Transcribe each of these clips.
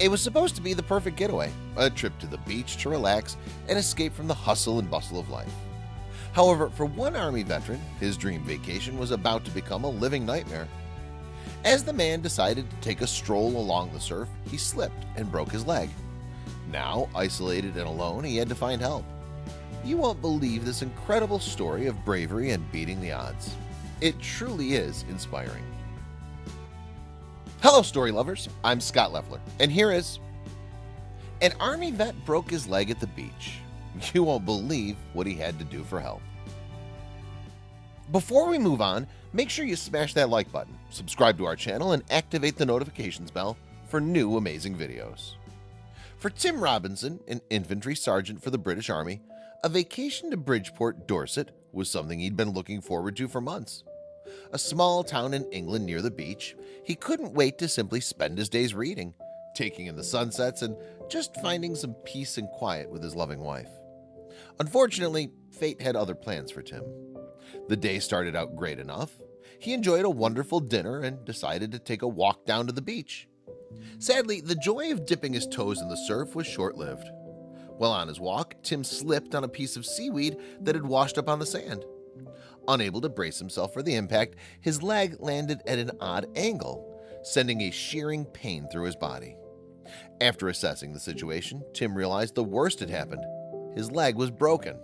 It was supposed to be the perfect getaway, a trip to the beach to relax and escape from the hustle and bustle of life. However, for one Army veteran, his dream vacation was about to become a living nightmare. As the man decided to take a stroll along the surf, he slipped and broke his leg. Now, isolated and alone, he had to find help. You won't believe this incredible story of bravery and beating the odds. It truly is inspiring. Hello, story lovers. I'm Scott Leffler, and here is an Army vet broke his leg at the beach. You won't believe what he had to do for help. Before we move on, make sure you smash that like button, subscribe to our channel, and activate the notifications bell for new amazing videos. For Tim Robinson, an infantry sergeant for the British Army, a vacation to Bridgeport, Dorset was something he'd been looking forward to for months. A small town in England near the beach, he couldn't wait to simply spend his days reading, taking in the sunsets, and just finding some peace and quiet with his loving wife. Unfortunately, fate had other plans for Tim. The day started out great enough. He enjoyed a wonderful dinner and decided to take a walk down to the beach. Sadly, the joy of dipping his toes in the surf was short-lived. While on his walk, Tim slipped on a piece of seaweed that had washed up on the sand. Unable to brace himself for the impact, his leg landed at an odd angle, sending a shearing pain through his body. After assessing the situation, Tim realized the worst had happened. His leg was broken.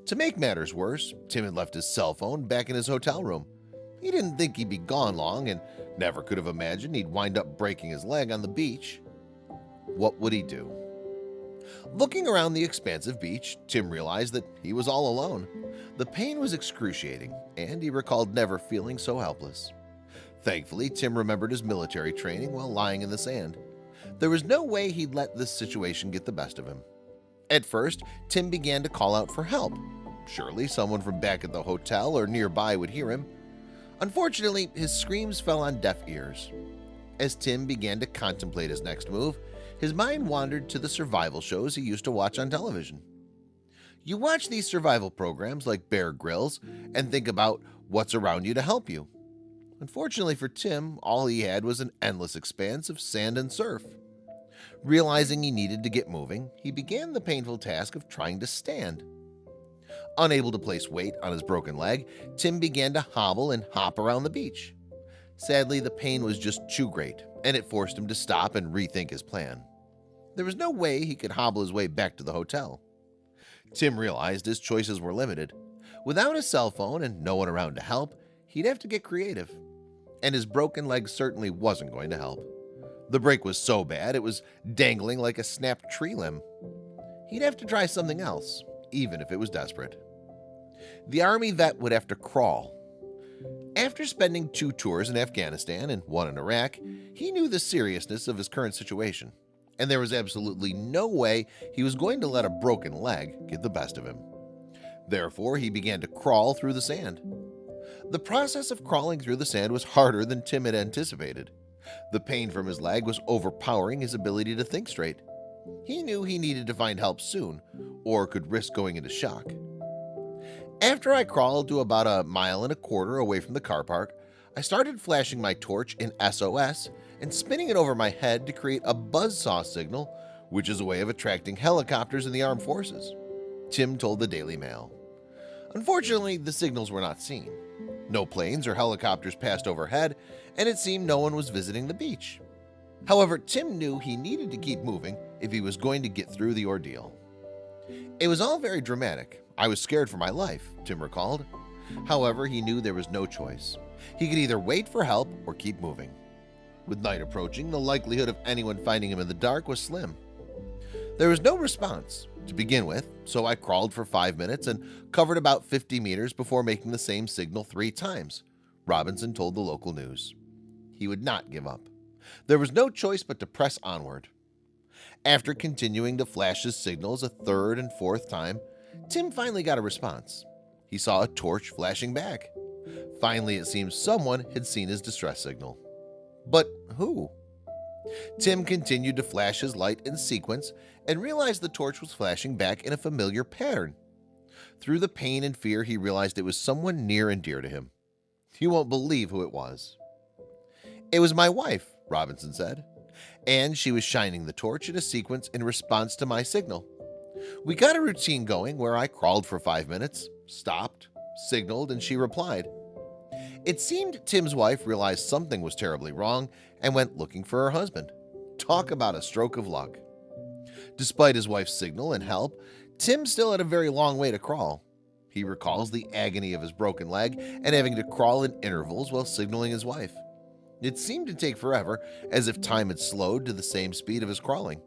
To make matters worse, Tim had left his cell phone back in his hotel room. He didn't think he'd be gone long and never could have imagined he'd wind up breaking his leg on the beach. What would he do? Looking around the expansive beach, Tim realized that he was all alone. The pain was excruciating, and he recalled never feeling so helpless. Thankfully, Tim remembered his military training while lying in the sand. There was no way he'd let this situation get the best of him. At first, Tim began to call out for help. Surely someone from back at the hotel or nearby would hear him. Unfortunately, his screams fell on deaf ears. As Tim began to contemplate his next move, his mind wandered to the survival shows he used to watch on television. You watch these survival programs like Bear Grylls and think about what's around you to help you. Unfortunately for Tim, all he had was an endless expanse of sand and surf. Realizing he needed to get moving, he began the painful task of trying to stand. Unable to place weight on his broken leg, Tim began to hobble and hop around the beach. Sadly, the pain was just too great, and it forced him to stop and rethink his plan. There was no way he could hobble his way back to the hotel. Tim realized his choices were limited. Without a cell phone and no one around to help, he'd have to get creative. And his broken leg certainly wasn't going to help. The break was so bad it was dangling like a snapped tree limb. He'd have to try something else, even if it was desperate. The Army vet would have to crawl. After spending 2 tours in Afghanistan and 1 in Iraq, he knew the seriousness of his current situation, and there was absolutely no way he was going to let a broken leg get the best of him. Therefore, he began to crawl through the sand. The process of crawling through the sand was harder than Tim had anticipated. The pain from his leg was overpowering his ability to think straight. He knew he needed to find help soon, or could risk going into shock. After I crawled to about 1.25 miles away from the car park, I started flashing my torch in SOS and spinning it over my head to create a buzzsaw signal, which is a way of attracting helicopters in the armed forces, Tim told the Daily Mail. Unfortunately, the signals were not seen. No planes or helicopters passed overhead, and it seemed no one was visiting the beach. However, Tim knew he needed to keep moving if he was going to get through the ordeal. It was all very dramatic. I was scared for my life, Tim recalled. However, he knew there was no choice. He could either wait for help or keep moving. With night approaching, the likelihood of anyone finding him in the dark was slim. There was no response to begin with, so I crawled for 5 minutes and covered about 50 meters before making the same signal 3 times, Robinson told the local news. He would not give up. There was no choice but to press onward. After continuing to flash his signals a 3rd and 4th time, Tim finally got a response. He saw a torch flashing back. Finally, it seemed someone had seen his distress signal. But who? Tim continued to flash his light in sequence and realized the torch was flashing back in a familiar pattern. Through the pain and fear, he realized it was someone near and dear to him. You won't believe who it was. It was my wife, Robinson said. and she was shining the torch in a sequence in response to my signal. We got a routine going where I crawled for 5 minutes, stopped, signaled, and she replied. It seemed Tim's wife realized something was terribly wrong and went looking for her husband. Talk about a stroke of luck. Despite his wife's signal and help, Tim still had a very long way to crawl. He recalls the agony of his broken leg and having to crawl in intervals while signaling his wife. It seemed to take forever, as if time had slowed to the same speed of his crawling.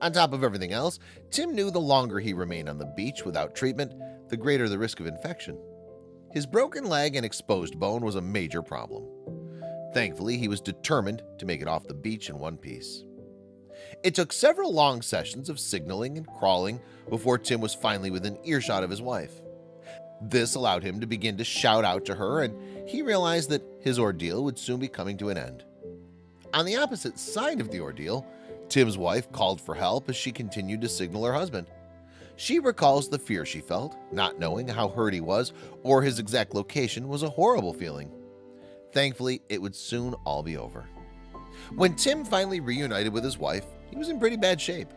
On top of everything else, Tim knew the longer he remained on the beach without treatment, the greater the risk of infection. His broken leg and exposed bone was a major problem. Thankfully, he was determined to make it off the beach in one piece. It took several long sessions of signaling and crawling before Tim was finally within earshot of his wife. This allowed him to begin to shout out to her, and he realized that his ordeal would soon be coming to an end. On the opposite side of the ordeal, Tim's wife called for help as she continued to signal her husband. She recalls the fear she felt, not knowing how hurt he was or his exact location was a horrible feeling. Thankfully, it would soon all be over. When Tim finally reunited with his wife, he was in pretty bad shape.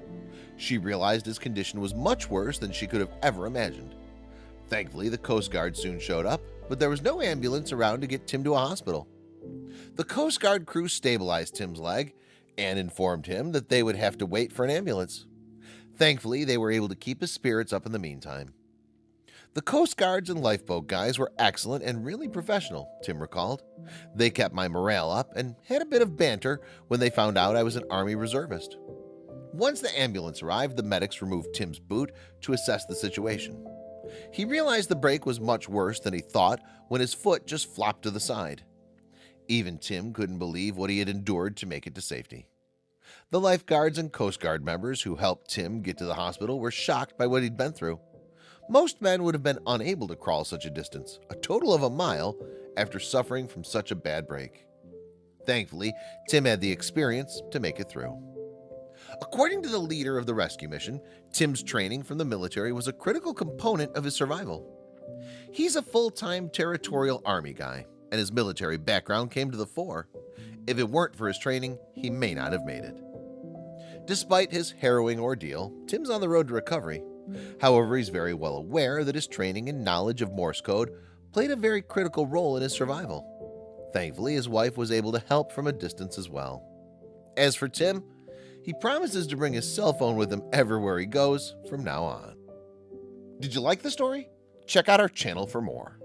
She realized his condition was much worse than she could have ever imagined. Thankfully, the Coast Guard soon showed up, but there was no ambulance around to get Tim to a hospital. The Coast Guard crew stabilized Tim's leg and informed him that they would have to wait for an ambulance. Thankfully, they were able to keep his spirits up in the meantime. The Coast Guards and lifeboat guys were excellent and really professional, Tim recalled. They kept my morale up and had a bit of banter when they found out I was an Army reservist. Once the ambulance arrived, the medics removed Tim's boot to assess the situation. He realized the break was much worse than he thought when his foot just flopped to the side. Even Tim couldn't believe what he had endured to make it to safety. The lifeguards and Coast Guard members who helped Tim get to the hospital were shocked by what he'd been through. Most men would have been unable to crawl such a distance, a total of a mile, after suffering from such a bad break. Thankfully, Tim had the experience to make it through. According to the leader of the rescue mission, Tim's training from the military was a critical component of his survival. He's a full-time territorial Army guy, and his military background came to the fore. If it weren't for his training, he may not have made it. Despite his harrowing ordeal, Tim's on the road to recovery. However, he's very well aware that his training and knowledge of Morse code played a very critical role in his survival. Thankfully, his wife was able to help from a distance as well. As for Tim, he promises to bring his cell phone with him everywhere he goes from now on. Did you like the story? Check out our channel for more.